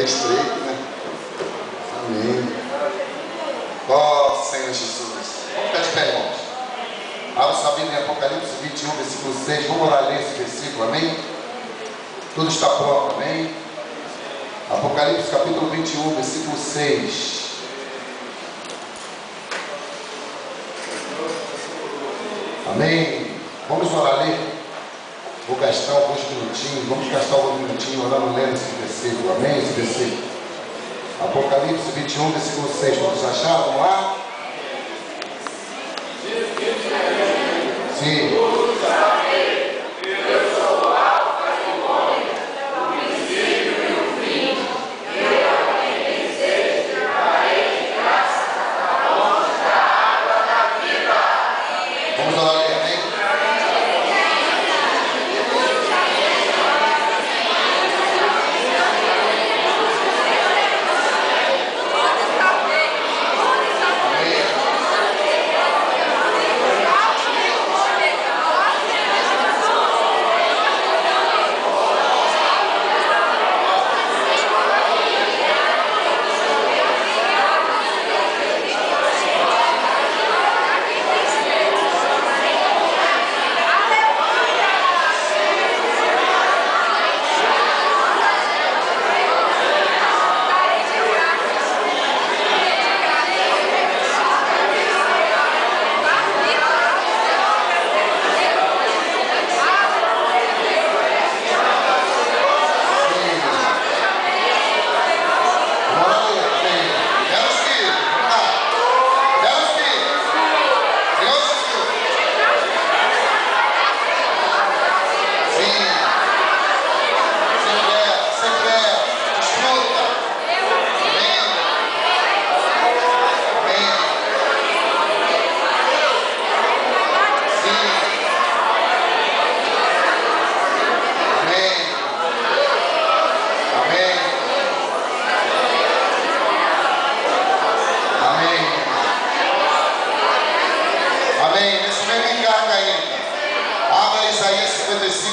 estreito, né? Amém. Ó Senhor Jesus. Vamos ficar de pé, irmãos. Abra sua Bíblia em Apocalipse 21, versículo 6. Vamos orar ler esse versículo, amém? Tudo está pronto, amém? Apocalipse capítulo 21, versículo 6. Amém? Vamos orar ler. Vou gastar alguns minutinhos. Vamos gastar alguns minutinhos orando, lendo esse versículo, amém? Esse versículo. Apocalipse 21, versículo 6. Todos acharam? Vamos lá? Sim.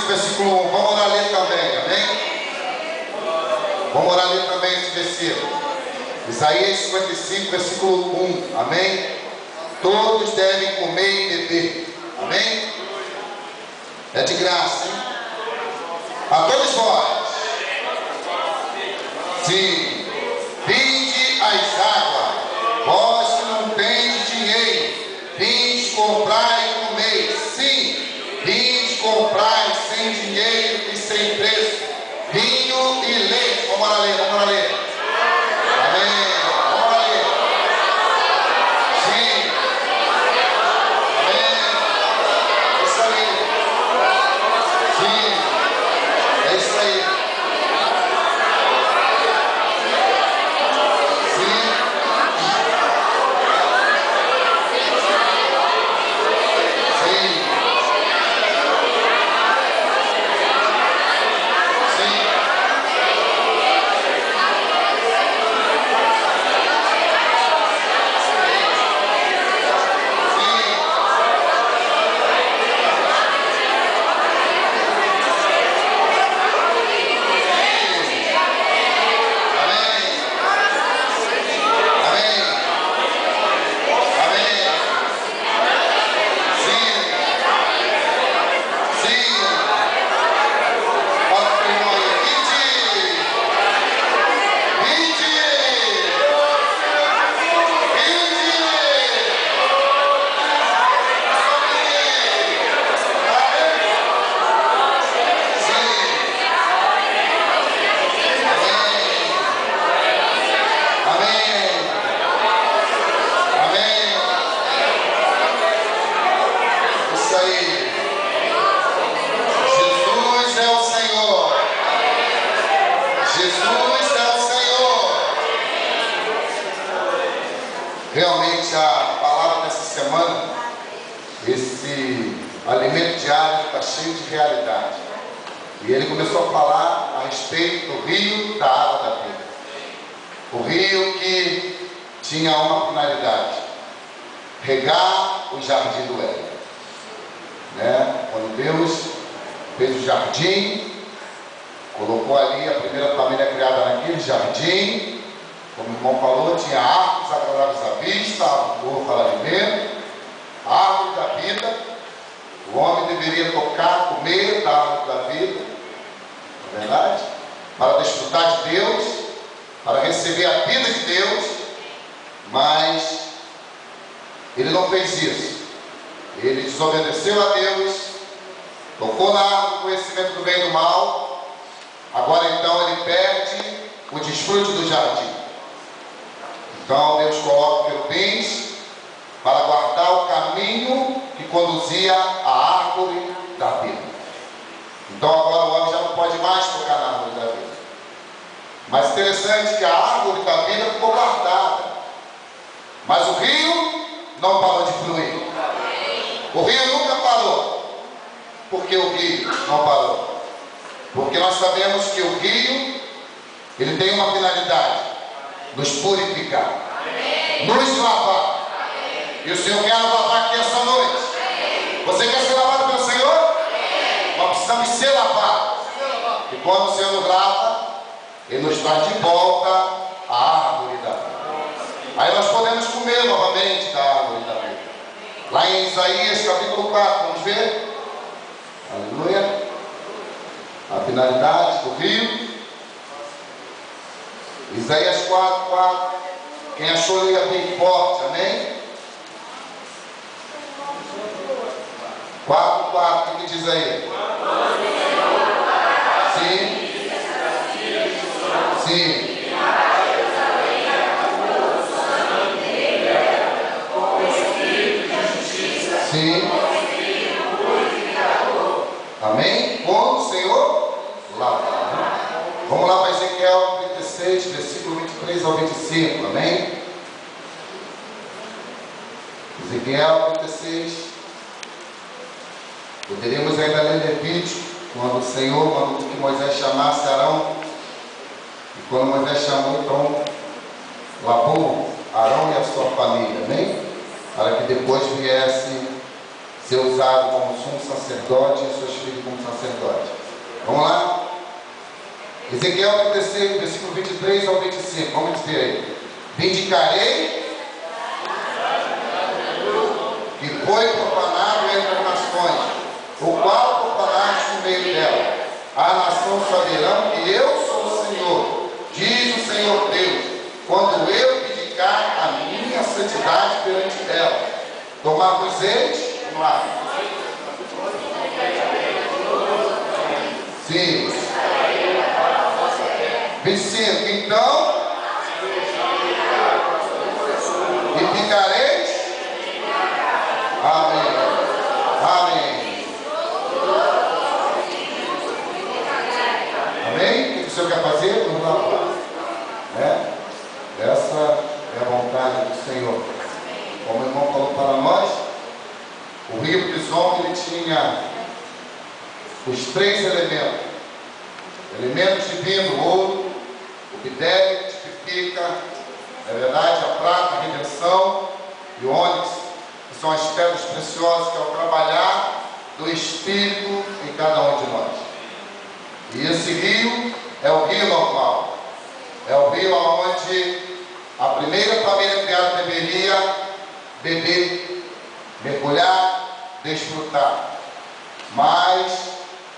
Versículo 1, vamos orar ler também, amém? Vamos orar ler também esse versículo. Isaías 55, versículo 1, amém? Todos devem comer e beber, amém? É de graça, hein? A todos vós, sim, vinde as águas, vós que não tendes dinheiro, vinde comprar e comer, sim, vinde comprar sem dinheiro e sem preço, vinho e leite. Vamos lá ler, vamos lá ler. Amém. Vamos lá ler. Sim. Amém. É isso aí. Sim. É isso aí. Sim. Sim. Realmente a palavra dessa semana, esse alimento diário está cheio de realidade. E ele começou a falar a respeito do rio da água da vida. O rio que tinha uma finalidade: regar o jardim do Éden. Quando Deus fez o jardim, colocou ali a primeira família criada naquele jardim. Como o irmão falou, tinha árvores agradáveis à vista, árvore para alimento, a árvore da vida. O homem deveria tocar, comer da árvore da vida, não é verdade? Para desfrutar de Deus, para receber a vida de Deus, mas ele não fez isso. Ele desobedeceu a Deus, tocou na árvore do conhecimento do bem e do mal. Agora então ele perde o desfrute do jardim. Então Deus coloca querubins para guardar o caminho que conduzia à árvore da vida. Então agora o homem já não pode mais tocar na árvore da vida. Mas interessante que a árvore da vida ficou guardada, mas o rio não parou de fluir. O rio nunca parou. Por que o rio não parou? Porque nós sabemos que o rio, ele tem uma finalidade: nos purificar, nos lavar. E o Senhor quer nos lavar aqui essa noite. Você quer ser lavado pelo Senhor? Nós precisamos ser lavados. E quando o Senhor nos lava, Ele nos traz de volta a árvore da vida. Aí nós podemos comer novamente da árvore da vida. Lá em Isaías capítulo 4, vamos ver? Aleluia. A finalidade do rio. Isaías 4, 4. Quem achou, liga bem forte, amém? 4, 4, o que diz aí? Sim. Sim. Sim. Amém? Quando o Senhor lavar. Vamos lá para Ezequiel 36, versículo 23 ao 25, amém? Ezequiel 36. Poderíamos ainda ler Levítico, quando o Senhor mandou que Moisés chamasse Arão. E quando Moisés chamou, então, lavou Arão e a sua família, amém? Para que depois viesse ser usado como sumo sacerdote e seus filhos como sacerdote. Vamos lá? Ezequiel 36, versículo 23 ao 25. Vamos dizer aí. Vindicarei que foi profanado entre as nações, o qual profanaste no meio dela. A nação saberão que eu sou o Senhor, diz o Senhor Deus, quando eu vindicar a minha santidade perante ela. Tomar-vos eles. Vamos lá. Sim. 25. Então, e ficareis. Amém. Amém. Amém? O que o Senhor quer fazer? Vamos lá. Essa é a vontade do Senhor. Como o irmão falou para nós, o rio Pison, ele tinha os 3 elementos. Elementos divinos: ouro, o bidélio, que tipifica, na verdade, a prata, a redenção, e o ônix, que são as pedras preciosas, que é o trabalhar do Espírito em cada um de nós. E esse rio é o rio normal. É o rio onde a primeira família criada deveria beber, mergulhar, desfrutar. Mas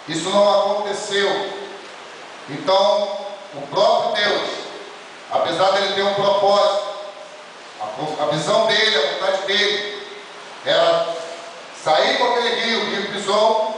isso não aconteceu. Então, o próprio Deus, apesar dele ter um propósito, a visão dele, a vontade dele, era sair com aquele rio, o rio Pison,